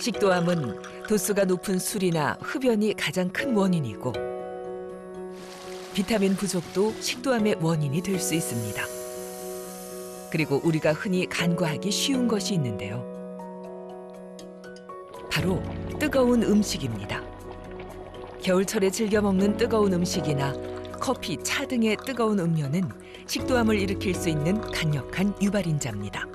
식도암은 도수가 높은 술이나 흡연이 가장 큰 원인이고 비타민 부족도 식도암의 원인이 될 수 있습니다. 그리고 우리가 흔히 간과하기 쉬운 것이 있는데요. 바로 뜨거운 음식입니다. 겨울철에 즐겨 먹는 뜨거운 음식이나 커피, 차 등의 뜨거운 음료는 식도암을 일으킬 수 있는 강력한 유발인자입니다.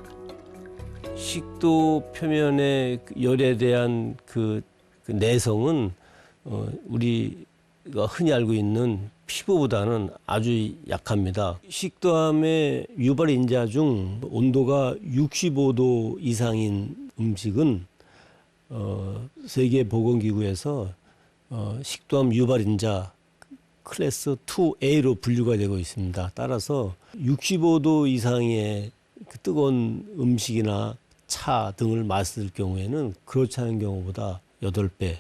식도 표면의 열에 대한 그 내성은 우리가 흔히 알고 있는 피부보다는 아주 약합니다. 식도암의 유발인자 중 온도가 65도 이상인 음식은 세계보건기구에서 식도암 유발인자 클래스 2A로 분류가 되고 있습니다. 따라서 65도 이상의 그 뜨거운 음식이나 차 등을 마실 경우에는 그렇지 않은 경우보다 8배,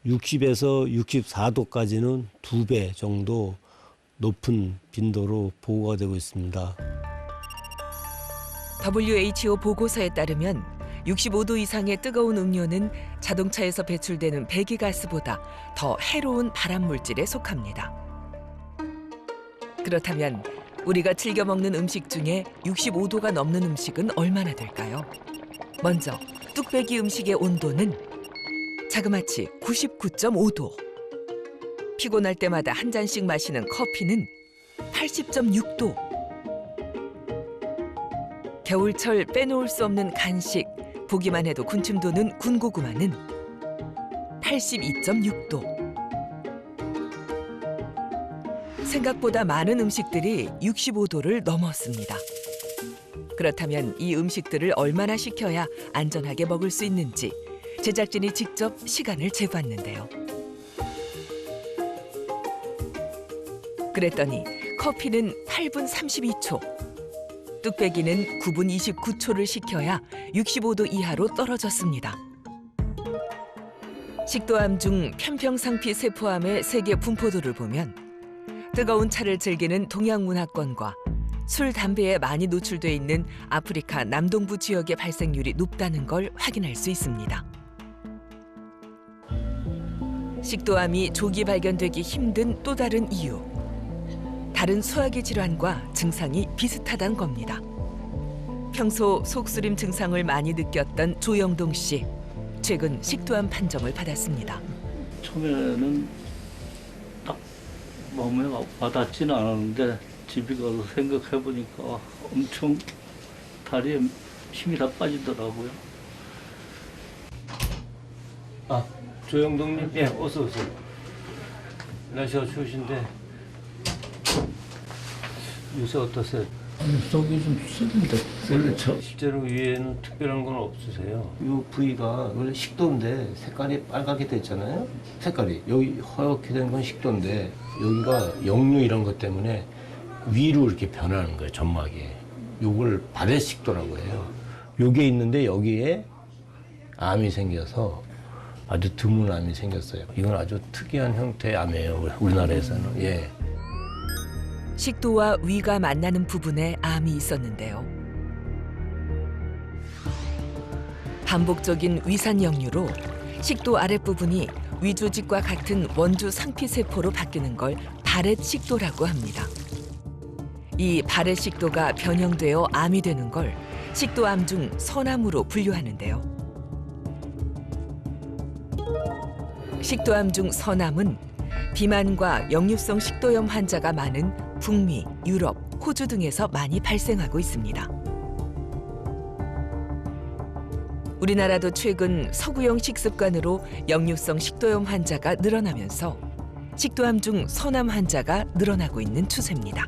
60에서 64도까지는 2배 정도 높은 빈도로 보고가 되고 있습니다. WHO 보고서에 따르면 65도 이상의 뜨거운 음료는 자동차에서 배출되는 배기가스보다 더 해로운 발암물질에 속합니다. 그렇다면 우리가 즐겨 먹는 음식 중에 65도가 넘는 음식은 얼마나 될까요? 먼저 뚝배기 음식의 온도는 자그마치 99.5도. 피곤할 때마다 한 잔씩 마시는 커피는 80.6도. 겨울철 빼놓을 수 없는 간식, 보기만 해도 군침 도는 군고구마는 82.6도. 생각보다 많은 음식들이 65도를 넘었습니다. 그렇다면 이 음식들을 얼마나 식혀야 안전하게 먹을 수 있는지 제작진이 직접 시간을 재봤는데요. 그랬더니 커피는 8분 32초, 뚝배기는 9분 29초를 식혀야 65도 이하로 떨어졌습니다. 식도암 중 편평상피 세포암의 세계 분포도를 보면 뜨거운 차를 즐기는 동양 문화권과 술, 담배에 많이 노출돼 있는 아프리카 남동부 지역의 발생률이 높다는 걸 확인할 수 있습니다. 식도암이 조기 발견되기 힘든 또 다른 이유. 다른 소화기 질환과 증상이 비슷하다는 겁니다. 평소 속쓰림 증상을 많이 느꼈던 조영동 씨. 최근 식도암 판정을 받았습니다. 처음에는 딱 몸에 와닿지는 않았는데 집에 가서 생각해보니까 엄청 다리에 힘이 다 빠지더라고요. 조영동님, 예, 어서 오세요. 날씨가 추우신데 요새 어떠세요? 속이 좀 쓰는데 그렇죠. 실제로 위에는 특별한 건 없으세요? 이 부위가 원래 식도인데 색깔이 빨갛게 됐잖아요. 색깔이 여기 허옇게 된 건 식도인데 여기가 역류 이런 것 때문에 위로 이렇게 변하는 거예요. 점막이. 요걸 발해식도라고 해요. 요게 있는데 여기에 암이 생겨서 아주 드문 암이 생겼어요. 이건 아주 특이한 형태의 암이에요. 우리나라에서는. 예. 식도와 위가 만나는 부분에 암이 있었는데요. 반복적인 위산 역류로 식도 아랫부분이 위조직과 같은 원주 상피세포로 바뀌는 걸 발해식도라고 합니다. 이 발해식도가 변형되어 암이 되는 걸 식도암 중 선암으로 분류하는데요. 식도암 중 선암은 비만과 역류성 식도염 환자가 많은 북미, 유럽, 호주 등에서 많이 발생하고 있습니다. 우리나라도 최근 서구형 식습관으로 역류성 식도염 환자가 늘어나면서 식도암 중 선암 환자가 늘어나고 있는 추세입니다.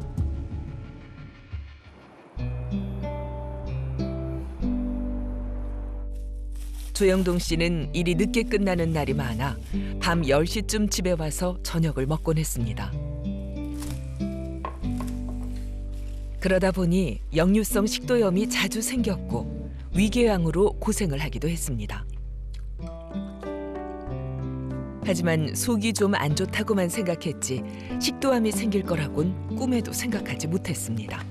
조영동 씨는 일이 늦게 끝나는 날이 많아 밤 10시쯤 집에 와서 저녁을 먹곤 했습니다. 그러다 보니 역류성 식도염이 자주 생겼고 위궤양으로 고생을 하기도 했습니다. 하지만 속이 좀 안 좋다고만 생각했지 식도암이 생길 거라곤 꿈에도 생각하지 못했습니다.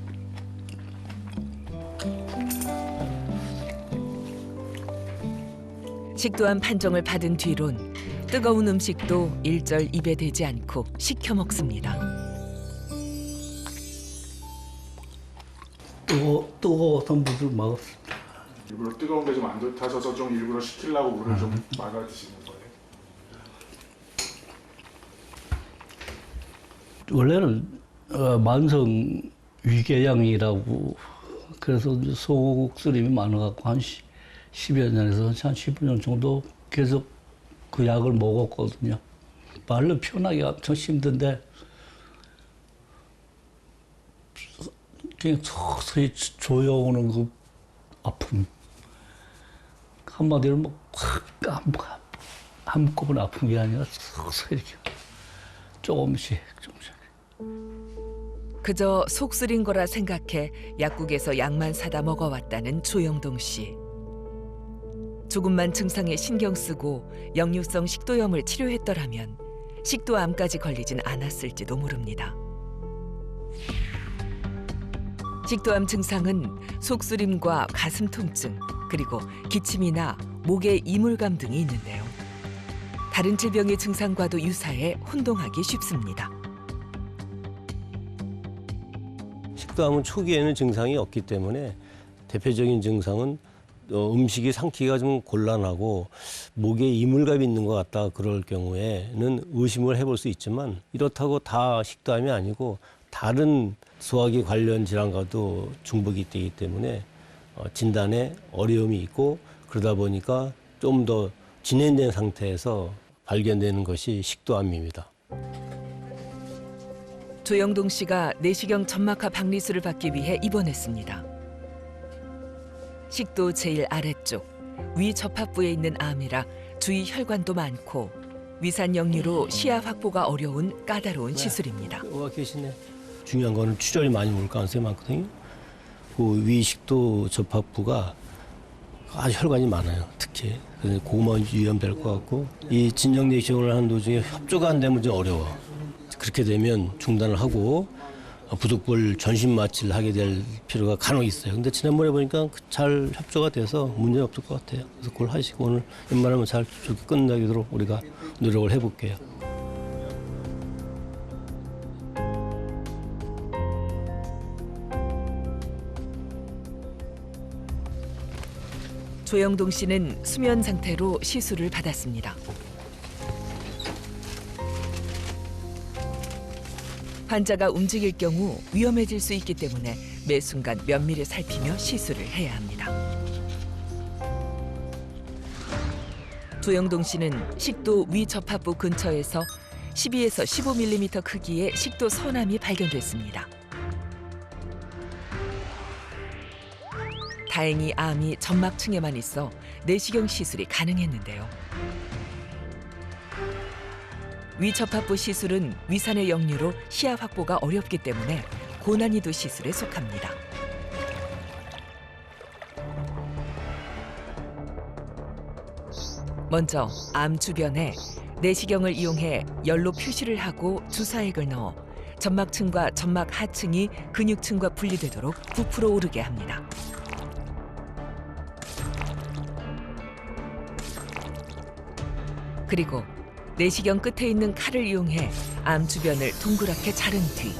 식도암 판정을 받은 뒤론 뜨거운 음식도 일절 입에 대지 않고 식혀 먹습니다. 뜨거워서 물을 먹었습니다. 일부러 뜨거운 게 좀 안 좋다셔서 좀 일부러 식히려고 물을 좀 막아 드시는 거예요? 원래는 만성 위궤양이라고 그래서 속쓰림이 많아갖고 한 10여 년에서 한 15년 정도 계속 그 약을 먹었거든요. 말로 표현하기 엄청 힘든데 그냥 서서히 조여오는 그 아픔. 한마디로 한꺼번에 아픈 게 아니라 서서히 이렇게 조금씩. 그저 속 쓰린 거라 생각해 약국에서 약만 사다 먹어왔다는 조영동 씨. 조금만 증상에 신경 쓰고 역류성 식도염을 치료했더라면 식도암까지 걸리진 않았을지도 모릅니다. 식도암 증상은 속쓰림과 가슴 통증, 그리고 기침이나 목에 이물감 등이 있는데요. 다른 질병의 증상과도 유사해 혼동하기 쉽습니다. 식도암은 초기에는 증상이 없기 때문에 대표적인 증상은 음식이 삼키기가 좀 곤란하고 목에 이물감이 있는 것 같다 그럴 경우에는 의심을 해볼 수 있지만 이렇다고 다 식도암이 아니고 다른 소화기 관련 질환과도 중복이 되기 때문에 진단에 어려움이 있고 그러다 보니까 좀 더 진행된 상태에서 발견되는 것이 식도암입니다. 조영동 씨가 내시경 점막하 박리술을 받기 위해 입원했습니다. 식도 제일 아래쪽, 위 접합부에 있는 암이라 주위 혈관도 많고 위산 역류로 시야 확보가 어려운 까다로운 시술입니다. 와 계시네. 중요한 거는 출혈이 많이 올 가능성이 많거든요. 그 위식도 접합부가 아주 혈관이 많아요. 특히 그래서 그거만 위험될 것 같고 이 진정 내시경을 하는 도중에 협조가 안 되면 좀 어려워. 그렇게 되면 중단을 하고 부속볼 전신 마취를 하게 될 필요가 간혹 있어요. 근데 지난번에 보니까 잘 협조가 돼서 문제 없을 것 같아요. 그래서 그걸 하시고 오늘 웬만하면 잘 좋게 끝나도록 우리가 노력을 해볼게요. 조영동 씨는 수면 상태로 시술을 받았습니다. 환자가 움직일 경우 위험해질 수 있기 때문에 매 순간 면밀히 살피며 시술을 해야 합니다. 조영동 씨는 식도 위 접합부 근처에서 12에서 15mm 크기의 식도 선암이 발견됐습니다. 다행히 암이 점막층에만 있어 내시경 시술이 가능했는데요. 위접합부 시술은 위산의 역류로 시야 확보가 어렵기 때문에 고난이도 시술에 속합니다. 먼저 암 주변에 내시경을 이용해 열로 표시를 하고 주사액을 넣어 점막층과 점막 하층이 근육층과 분리되도록 부풀어 오르게 합니다. 그리고 내시경 끝에 있는 칼을 이용해 암 주변을 동그랗게 자른 뒤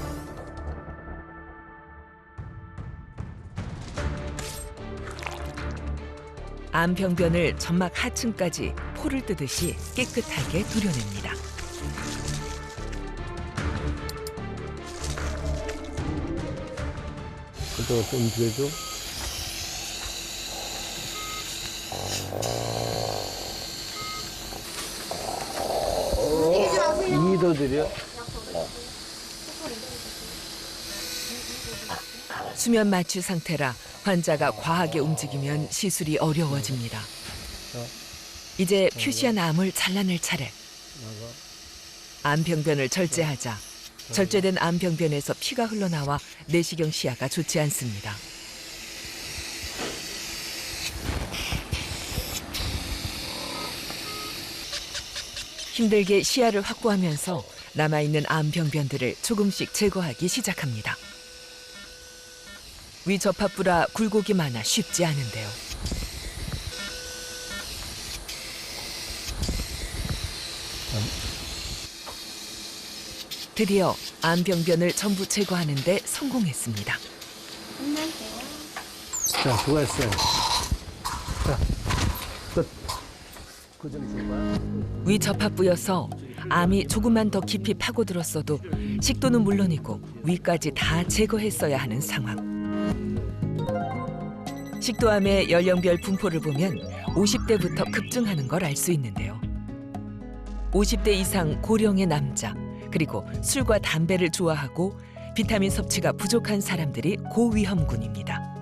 암 병변을 점막 하층까지 포를 뜨듯이 깨끗하게 도려냅니다. 그래도 움직여줘. 이도들이요? 수면 마취 상태라 환자가 과하게 움직이면 시술이 어려워집니다. 이제 표시한 암을 잘라낼 차례. 암병변을 절제하자 절제된 암병변에서 피가 흘러나와 내시경 시야가 좋지 않습니다. 힘들게 시야를 확보하면서 남아있는 암병변들을 조금씩 제거하기 시작합니다. 위접합부라 굴곡이 많아 쉽지 않은데요. 드디어 암병변을 전부 제거하는 데 성공했습니다. 자, 수고했어요. 자, 끝. 그 좀 줘봐. 위 접합부여서 암이 조금만 더 깊이 파고들었어도 식도는 물론이고 위까지 다 제거했어야 하는 상황. 식도암의 연령별 분포를 보면 50대부터 급증하는 걸 알 수 있는데요. 50대 이상 고령의 남자, 그리고 술과 담배를 좋아하고 비타민 섭취가 부족한 사람들이 고위험군입니다.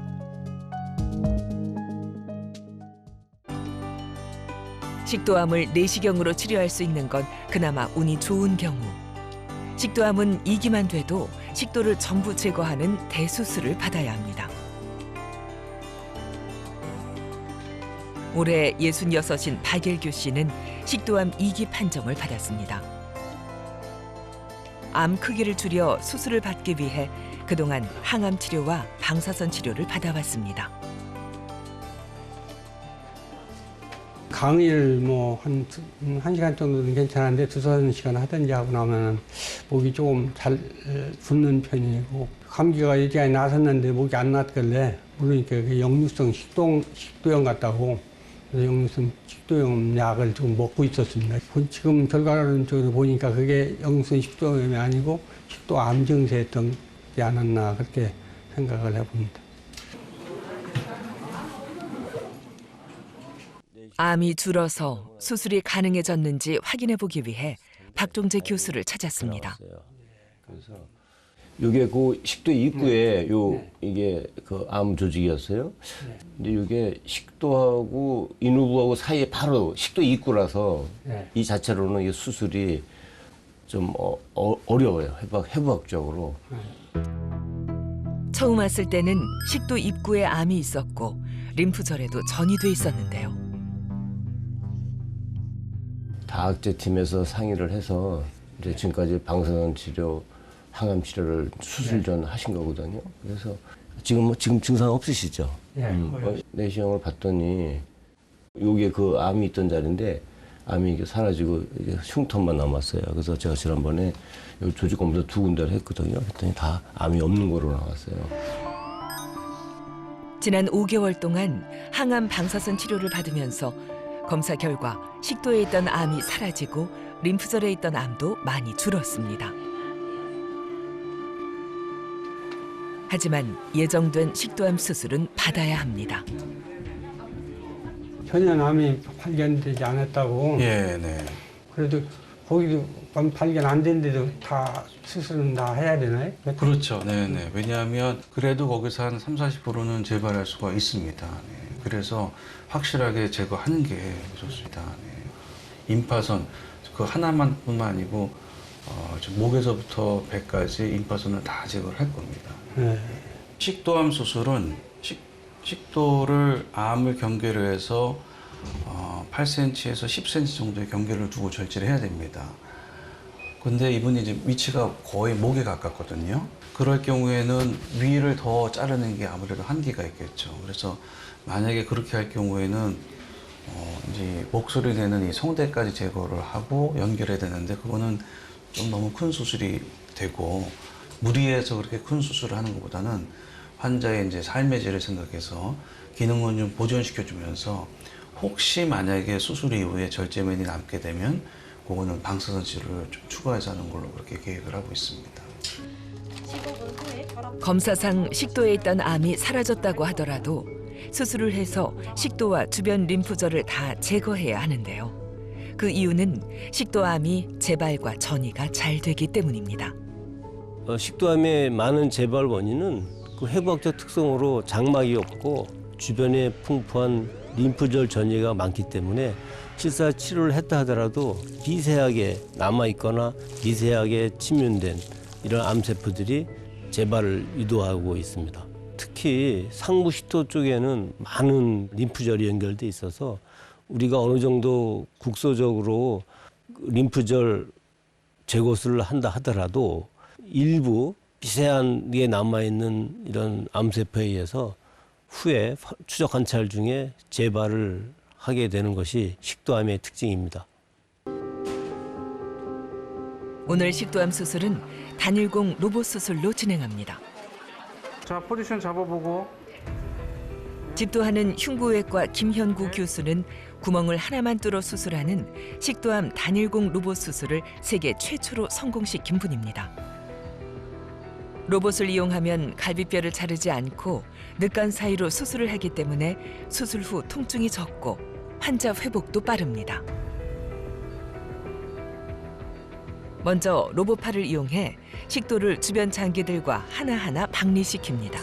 식도암을 내시경으로 치료할 수 있는 건 그나마 운이 좋은 경우. 식도암은 2기만 돼도 식도를 전부 제거하는 대수술을 받아야 합니다. 올해 66인 박일규 씨는 식도암 2기 판정을 받았습니다. 암 크기를 줄여 수술을 받기 위해 그동안 항암 치료와 방사선 치료를 받아왔습니다. 강의를 뭐 한 시간 정도는 괜찮은데 2~3시간 하든지 하고 나면 목이 조금 잘 붓는 편이고, 감기가 예전에 나섰는데 목이 안 났길래 모르니까 역류성 식도염 같다고, 그래서 역류성 식도염 약을 좀 먹고 있었습니다. 지금 결과론적으로 보니까 그게 역류성 식도염이 아니고 식도암 증세였던 게 않았나 그렇게 생각을 해봅니다. 암이 줄어서 수술이 가능해졌는지 확인해 보기 위해 박종재 교수를 찾았습니다. 그래서 이게 그 식도 입구에 이게 그 암 조직이었어요. 근데 이게 식도하고 인후부하고 사이에 바로 식도 입구라서 이 자체로는 이 수술이 좀 어려워요. 해부학적으로. 처음 왔을 때는 식도 입구에 암이 있었고 림프절에도 전이 돼 있었는데요. 다학제 팀에서 상의를 해서 이제 지금까지 방사선 치료, 항암 치료를 수술 전 하신 거거든요. 그래서 지금 증상 없으시죠? 내시경을 봤더니 여기에 그 암이 있던 자리인데 암이 이게 사라지고 이게 흉터만 남았어요. 그래서 제가 지난번에 여기 조직 검사 2군데를 했거든요. 했더니 다 암이 없는 거로 나왔어요. 지난 5개월 동안 항암 방사선 치료를 받으면서 검사 결과 식도에 있던 암이 사라지고 림프절에 있던 암도 많이 줄었습니다. 하지만 예정된 식도암 수술은 받아야 합니다. 전혀 암이 발견되지 않았다고. 예, 네. 그래도 거기도 발견 안 된데도 다 수술은 다 해야 되나요? 그렇죠. 네, 네. 왜냐하면 그래도 거기서 한 30~40%는 재발할 수가 있습니다. 네. 그래서 확실하게 제거하는 게 좋습니다. 네. 임파선 그 하나만뿐만 아니고 목에서부터 배까지 임파선을 다 제거를 할 겁니다. 네. 식도암 수술은 식도를 암을 경계로 해서 8cm에서 10cm 정도의 경계를 두고 절제를 해야 됩니다. 근데 이분이 이제 위치가 거의 목에 가깝거든요. 그럴 경우에는 위를 더 자르는 게 아무래도 한계가 있겠죠. 그래서 만약에 그렇게 할 경우에는 이제 목소리 내는 이 성대까지 제거를 하고 연결해야 되는데 그거는 좀 너무 큰 수술이 되고 무리해서 그렇게 큰 수술을 하는 것보다는 환자의 이제 삶의 질을 생각해서 기능은 좀 보존시켜주면서 혹시 만약에 수술 이후에 절제면이 남게 되면 그거는 방사선 치료를 좀 추가해서 하는 걸로 그렇게 계획을 하고 있습니다. 검사상 식도에 있던 암이 사라졌다고 하더라도 수술을 해서 식도와 주변 림프절을 다 제거해야 하는데요. 그 이유는 식도암이 재발과 전이가 잘 되기 때문입니다. 식도암의 많은 재발 원인은 그 해부학적 특성으로 장막이 없고 주변에 풍부한 림프절 전이가 많기 때문에 실사 치료를 했다 하더라도 미세하게 남아있거나 미세하게 침륜된 이런 암세포들이 재발을 유도하고 있습니다. 특히 상부식도 쪽에는 많은 림프절이 연결돼 있어서 우리가 어느 정도 국소적으로 림프절 제거술을 한다 하더라도 일부 미세한 게 남아있는 이런 암세포에 의해서 후에 추적 관찰 중에 재발을 하게 되는 것이 식도암의 특징입니다. 오늘 식도암 수술은 단일공 로봇 수술로 진행합니다. 자, 포지션 잡아보고. 집도하는 흉부외과 김현구 교수는 구멍을 하나만 뚫어 수술하는 식도암 단일공 로봇 수술을 세계 최초로 성공시킨 분입니다. 로봇을 이용하면 갈비뼈를 자르지 않고 늑간 사이로 수술을 하기 때문에 수술 후 통증이 적고 환자 회복도 빠릅니다. 먼저 로봇팔을 이용해 식도를 주변 장기들과 하나하나 박리시킵니다.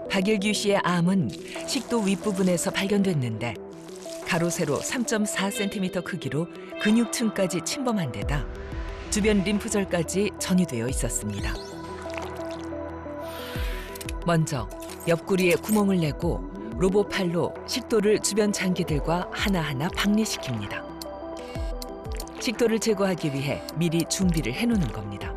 박일규 씨의 암은 식도 윗부분에서 발견됐는데 가로 세로 3.4cm 크기로 근육층까지 침범한 데다 주변 림프절까지 전이되어 있었습니다. 먼저 옆구리에 구멍을 내고 로봇팔로 식도를 주변 장기들과 하나하나 박리시킵니다. 식도를 제거하기 위해 미리 준비를 해놓는 겁니다.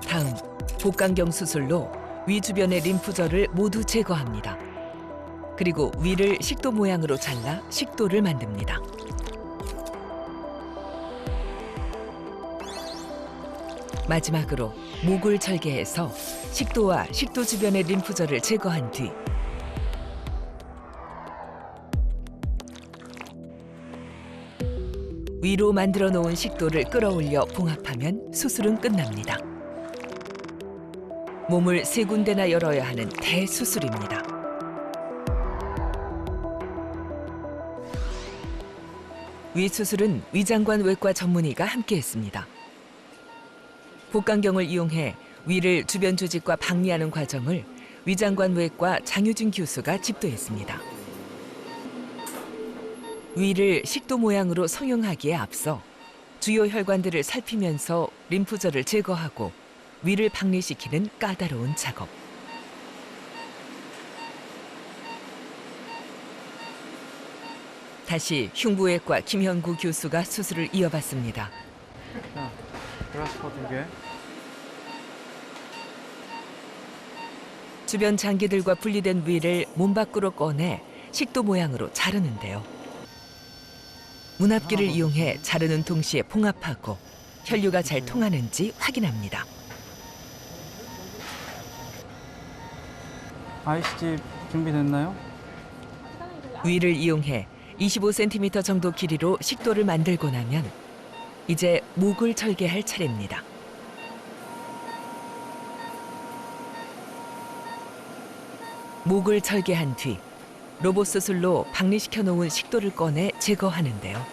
다음 복강경 수술로 위 주변의 림프절을 모두 제거합니다. 그리고 위를 식도 모양으로 잘라 식도를 만듭니다. 마지막으로 목을 절개해서 식도와 식도 주변의 림프절을 제거한 뒤 위로 만들어 놓은 식도를 끌어올려 봉합하면 수술은 끝납니다. 몸을 3군데나 열어야 하는 대수술입니다. 위 수술은 위장관 외과 전문의가 함께했습니다. 복강경을 이용해 위를 주변 조직과 박리하는 과정을 위장관 외과 장유진 교수가 집도했습니다. 위를 식도 모양으로 성형하기에 앞서 주요 혈관들을 살피면서 림프절을 제거하고 위를 박리시키는 까다로운 작업. 다시 흉부외과 김현구 교수가 수술을 이어봤습니다. 자, 그라스퍼 2개. 주변 장기들과 분리된 위를 몸 밖으로 꺼내 식도 모양으로 자르는데요. 문합기를 이용해 자르는 동시에 봉합하고 혈류가 잘 통하는지 확인합니다. ICG 준비됐나요? 위를 이용해 25cm 정도 길이로 식도를 만들고 나면 이제 목을 절개할 차례입니다. 목을 절개한 뒤 로봇 수술로 박리시켜 놓은 식도를 꺼내 제거하는데요.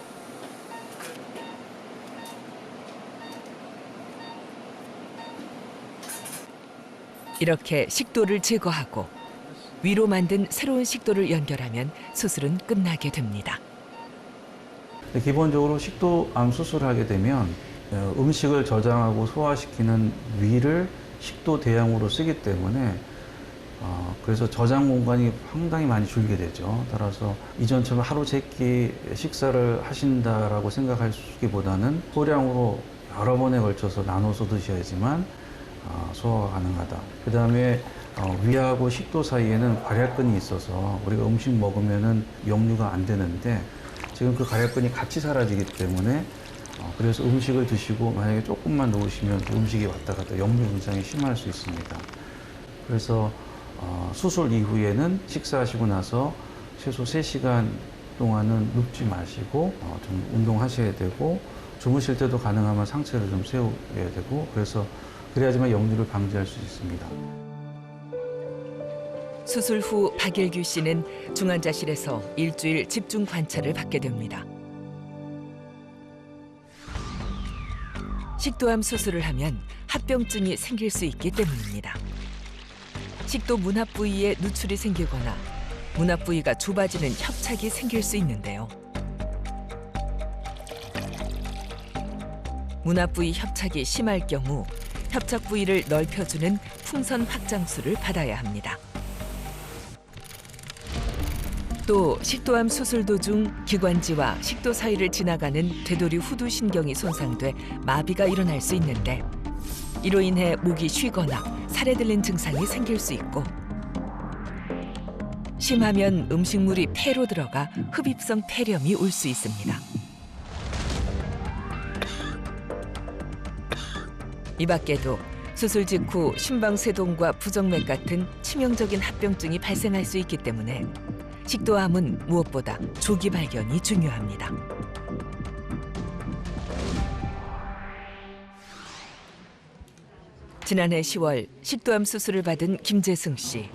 이렇게 식도를 제거하고 위로 만든 새로운 식도를 연결하면 수술은 끝나게 됩니다. 기본적으로 식도암 수술을 하게 되면 음식을 저장하고 소화시키는 위를 식도 대양으로 쓰기 때문에 그래서 저장 공간이 상당히 많이 줄게 되죠. 따라서 이전처럼 하루 세끼 식사를 하신다라고 생각하시기보다는 소량으로 여러 번에 걸쳐서 나눠서 드셔야지만 소화가 가능하다. 그 다음에 위하고 식도 사이에는 괄약근이 있어서 우리가 음식 먹으면은 역류가 안 되는데 지금 그 괄약근이 같이 사라지기 때문에 그래서 음식을 드시고 만약에 조금만 놓으시면 그 음식이 왔다 갔다 역류 현상이 심할 수 있습니다. 그래서 수술 이후에는 식사하시고 나서 최소 3시간 동안은 눕지 마시고 좀 운동하셔야 되고 주무실 때도 가능하면 상체를 좀 세워야 되고 그래야지만 역류를 방지할 수 있습니다. 수술 후 박일규 씨는 중환자실에서 일주일 집중 관찰을 받게 됩니다. 식도암 수술을 하면 합병증이 생길 수 있기 때문입니다. 식도 문합 부위에 누출이 생기거나 문합 부위가 좁아지는 협착이 생길 수 있는데요. 문합 부위 협착이 심할 경우 협착 부위를 넓혀주는 풍선 확장술을 받아야 합니다. 또 식도암 수술 도중 기관지와 식도 사이를 지나가는 되돌이 후두 신경이 손상돼 마비가 일어날 수 있는데 이로 인해 목이 쉬거나 살에 들린 증상이 생길 수 있고 심하면 음식물이 폐로 들어가 흡입성 폐렴이 올 수 있습니다. 이 밖에도 수술 직후 심방세동과 부정맥 같은 치명적인 합병증이 발생할 수 있기 때문에 식도암은 무엇보다 조기 발견이 중요합니다. 지난해 10월 식도암 수술을 받은 김재승 씨.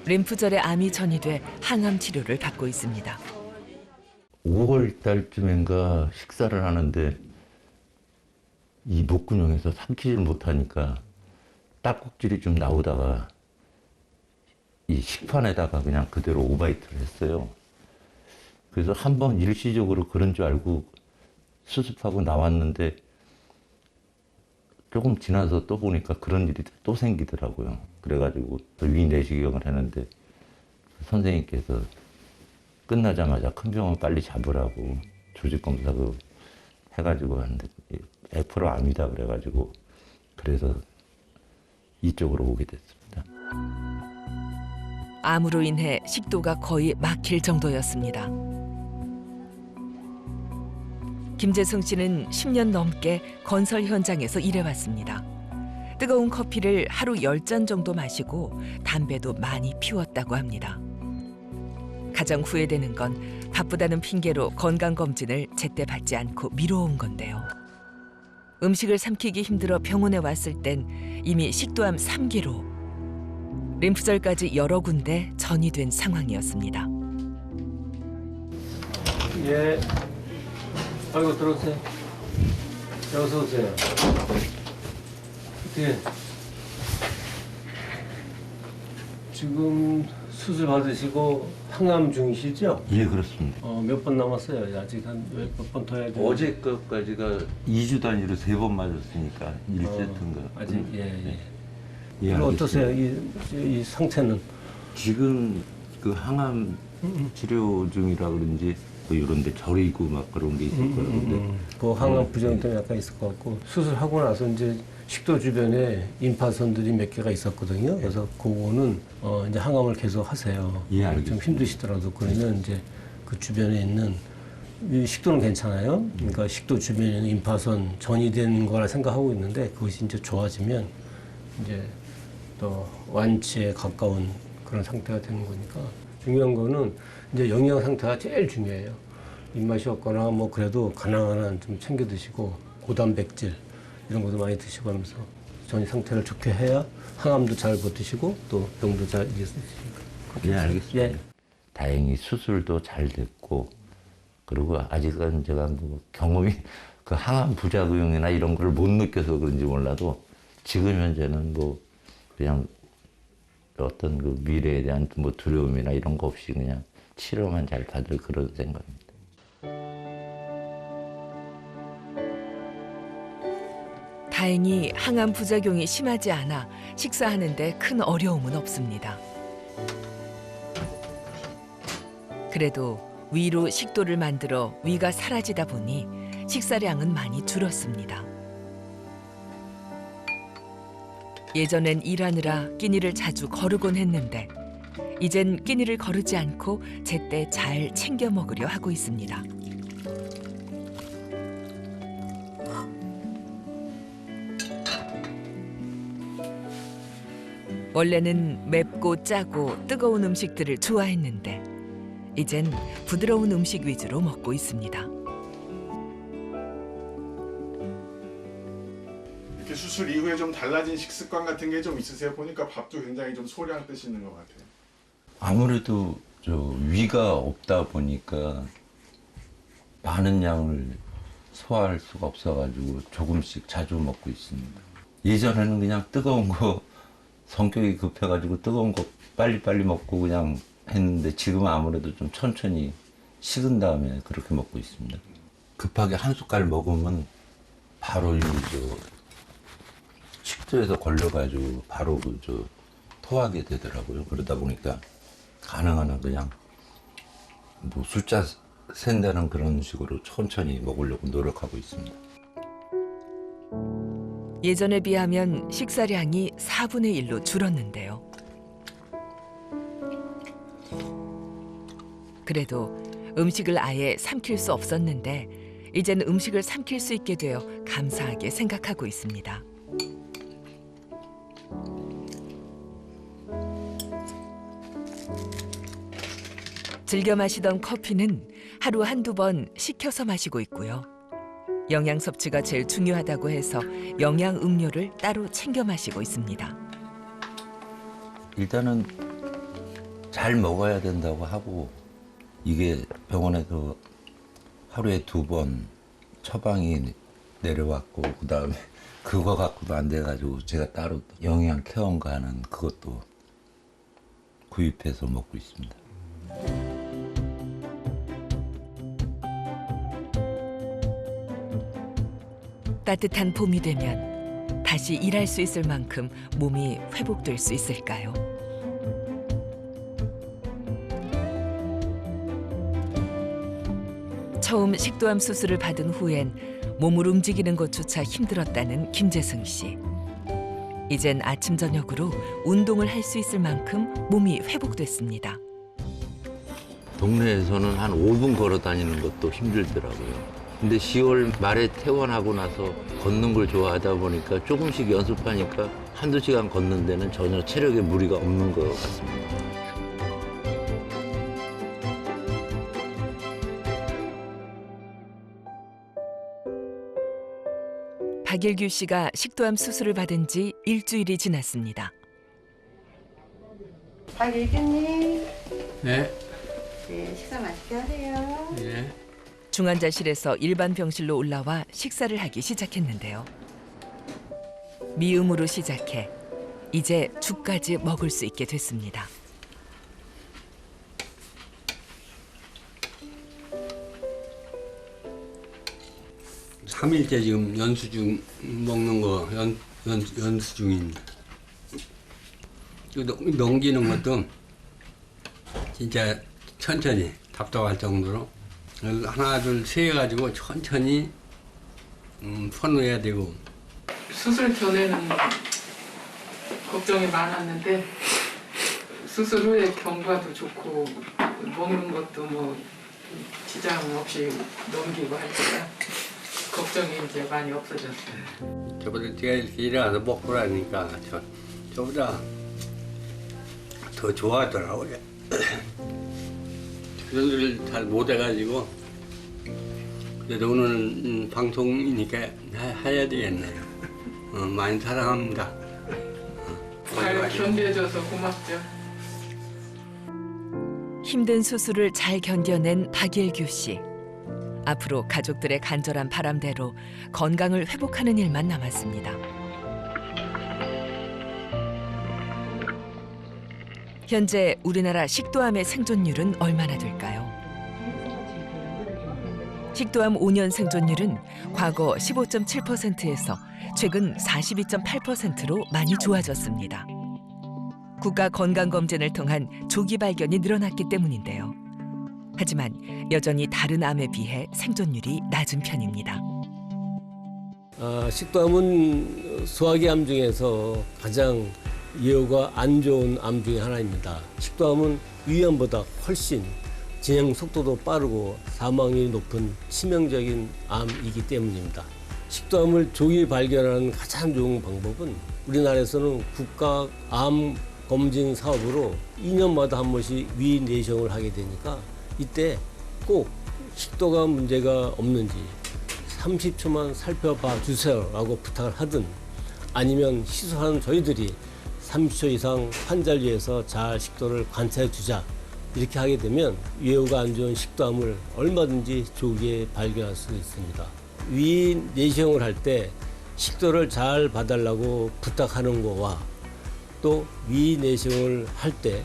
림프절에 암이 전이돼 항암 치료를 받고 있습니다. 5월 달쯤인가 식사를 하는데 이 목구멍에서 삼키질 못하니까 딱꼭질이 좀 나오다가 이 식판에다가 그냥 그대로 오바이트를 했어요. 그래서 한번 일시적으로 그런 줄 알고 수습하고 나왔는데 조금 지나서 또 보니까 그런 일이 또 생기더라고요. 그래가지고 위 내시경을 했는데 선생님께서 끝나자마자 큰 병원 빨리 잡으라고 조직검사 해가지고 하는데 100% 암이다 그래가지고 그래서 이쪽으로 오게 됐습니다. 암으로 인해 식도가 거의 막힐 정도였습니다. 김재승 씨는 10년 넘게 건설 현장에서 일해왔습니다. 뜨거운 커피를 하루 10잔 정도 마시고 담배도 많이 피웠다고 합니다. 가장 후회되는 건 바쁘다는 핑계로 건강검진을 제때 받지 않고 미뤄온 건데요. 음식을 삼키기 힘들어 병원에 왔을 땐 이미 식도암 3기로 림프절까지 여러 군데 전이된 상황이었습니다. 예. 아이고 들어오세요. 어서 오세요. 어떻게 지금 수술 받으시고 항암 중이시죠? 예, 그렇습니다. 몇 번 남았어요? 아직 한 몇 번 더 해야 돼요? 어제 것까지가 2주 단위로 3번 맞았으니까 1세트인가. 아직 예. 예, 그럼 알겠습니다. 어떠세요? 이 상태는? 지금 그 항암 치료 중이라 그런지 뭐 이런 데 저리고 막 그런 게 있을 거예요. 근데 그 항암 부정 때문에 약간 있을 것 같고 수술하고 나서 이제 식도 주변에 임파선들이 몇 개가 있었거든요. 그래서 그거는 이제 항암을 계속 하세요. 예, 좀 알겠습니다. 힘드시더라도 그러면 이제 그 주변에 있는 이 식도는 괜찮아요. 그러니까 식도 주변에 있는 임파선 전이된 거라 생각하고 있는데 그것이 이제 좋아지면 이제 또 완치에 가까운 그런 상태가 되는 거니까 중요한 거는 이제 영양 상태가 제일 중요해요. 입맛이 없거나 뭐 그래도 가능한 한 좀 챙겨 드시고 고단백질 이런 것도 많이 드시고 하면서 전이 상태를 좋게 해야 항암도 잘 버티시고 또 병도 잘 이길 수 있으니까. 예, 알겠습니다. 예. 다행히 수술도 잘 됐고 그리고 아직은 제가 뭐 경험이 그 항암 부작용이나 이런 걸 못 느껴서 그런지 몰라도 지금 현재는 뭐 그냥 어떤 그 미래에 대한 뭐 두려움이나 이런 거 없이 그냥 치료만 잘 받을 그런 생각입니다. 다행히 항암 부작용이 심하지 않아 식사하는데 큰 어려움은 없습니다. 그래도 위로 식도를 만들어 위가 사라지다 보니 식사량은 많이 줄었습니다. 예전엔 일하느라 끼니를 자주 거르곤 했는데 이젠 끼니를 거르지 않고 제때 잘 챙겨 먹으려 하고 있습니다. 원래는 맵고 짜고 뜨거운 음식들을 좋아했는데 이젠 부드러운 음식 위주로 먹고 있습니다. 이렇게 수술 이후에 좀 달라진 식습관 같은 게 좀 있으세요? 보니까 밥도 굉장히 좀 소량 드시는 것 같아요. 아무래도 저 위가 없다 보니까 많은 양을 소화할 수가 없어가지고 조금씩 자주 먹고 있습니다. 예전에는 그냥 뜨거운 거 성격이 급해가지고 뜨거운 거 빨리빨리 먹고 그냥 했는데 지금은 아무래도 좀 천천히 식은 다음에 그렇게 먹고 있습니다. 급하게 한 숟갈 먹으면 바로 식도에서 걸려가지고 바로 토하게 되더라고요. 그러다 보니까 가능한 한 그냥 뭐 숫자 센다는 그런 식으로 천천히 먹으려고 노력하고 있습니다. 예전에 비하면 식사량이 4분의 1로 줄었는데요. 그래도 음식을 아예 삼킬 수 없었는데 이제는 음식을 삼킬 수 있게 되어 감사하게 생각하고 있습니다. 즐겨 마시던 커피는 하루 한두 번 식혀서 마시고 있고요. 영양 섭취가 제일 중요하다고 해서 영양 음료를 따로 챙겨 마시고 있습니다. 일단은 잘 먹어야 된다고 하고 이게 병원에서 하루에 2번 처방이 내려왔고 그다음에 그거 갖고도 안 돼가지고 제가 따로 영양 케어인가 하는 그것도 구입해서 먹고 있습니다. 따뜻한 봄이 되면 다시 일할 수 있을 만큼 몸이 회복될 수 있을까요? 처음 식도암 수술을 받은 후엔 몸을 움직이는 것조차 힘들었다는 김재승 씨. 이젠 아침 저녁으로 운동을 할 수 있을 만큼 몸이 회복됐습니다. 동네에서는 한 5분 걸어 다니는 것도 힘들더라고요. 근데 10월 말에 퇴원하고 나서 걷는 걸 좋아하다 보니까 조금씩 연습하니까 한두 시간 걷는 데는 전혀 체력에 무리가 없는 것 같습니다. 박일규 씨가 식도암 수술을 받은 지 일주일이 지났습니다. 박일규님, 네. 네, 식사 맛있게 하세요. 네. 중환자실에서 일반 병실로 올라와 식사를 하기 시작했는데요. 미음으로 시작해 이제 죽까지 먹을 수 있게 됐습니다. 삼일째 지금 연수 중 먹는 거 연수 중입니다. 넘기는 것도 진짜 천천히 답답할 정도로 하나 둘 세 가지고 천천히 퍼내야 되고. 수술 전에는 걱정이 많았는데 수술 후에 경과도 좋고 먹는 것도 뭐 지장 없이 넘기고 하니까 걱정이 이제 많이 없어졌어요. 저보다 제가 이렇게 일어나서 먹고 나니까 저보다 더 좋아하더라고요. 수술을 잘 못해가지고 그래도 오늘 방송이니까 해야 되겠네요. 많이 사랑합니다. 잘 견뎌줘서 고맙죠. 힘든 수술을 잘 견뎌낸 박일규 씨. 앞으로 가족들의 간절한 바람대로 건강을 회복하는 일만 남았습니다. 현재 우리나라 식도암의 생존율은 얼마나 될까요? 식도암 5년 생존율은 과거 15.7%에서 최근 42.8%로 많이 좋아졌습니다. 국가 건강검진을 통한 조기 발견이 늘어났기 때문인데요. 하지만 여전히 다른 암에 비해 생존율이 낮은 편입니다. 식도암은 소화기 암 중에서 가장 예후가 안 좋은 암 중에 하나입니다. 식도암은 위암보다 훨씬 진행 속도도 빠르고 사망률이 높은 치명적인 암이기 때문입니다. 식도암을 조기 발견하는 가장 좋은 방법은 우리나라에서는 국가 암 검진 사업으로 2년마다 한 번씩 위 내시경을 하게 되니까 이때 꼭 식도가 문제가 없는지 30초만 살펴봐 주세요라고 부탁을 하든 아니면 시술하는 저희들이 30초 이상 환자를 위해서 잘 식도를 관찰해 주자 이렇게 하게 되면 예후가 안 좋은 식도암을 얼마든지 조기에 발견할 수 있습니다. 위 내시경을 할 때 식도를 잘 봐달라고 부탁하는 거와 또 위 내시경을 할 때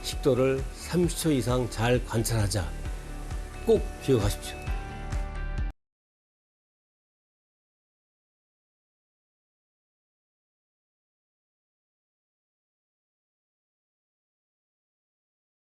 식도를 30초 이상 잘 관찰하자 꼭 기억하십시오.